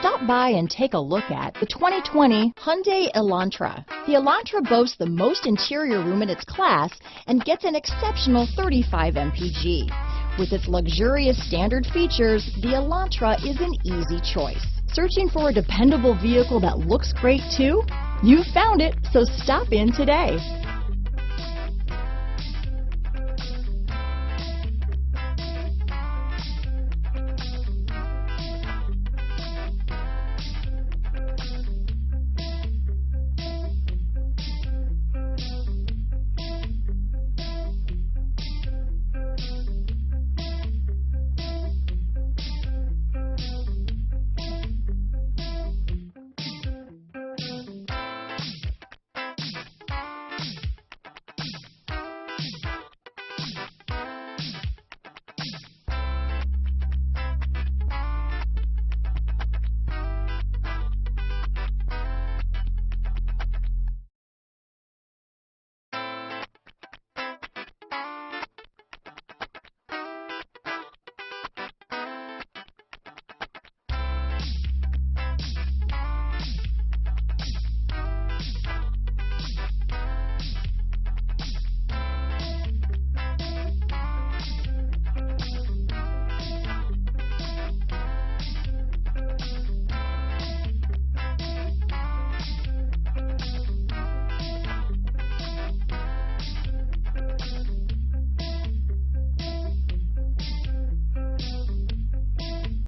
Stop by and take a look at the 2020 Hyundai Elantra. The Elantra boasts the most interior room in its class and gets an exceptional 35 mpg. With its luxurious standard features, the Elantra is an easy choice. Searching for a dependable vehicle that looks great too? You found it, so stop in today.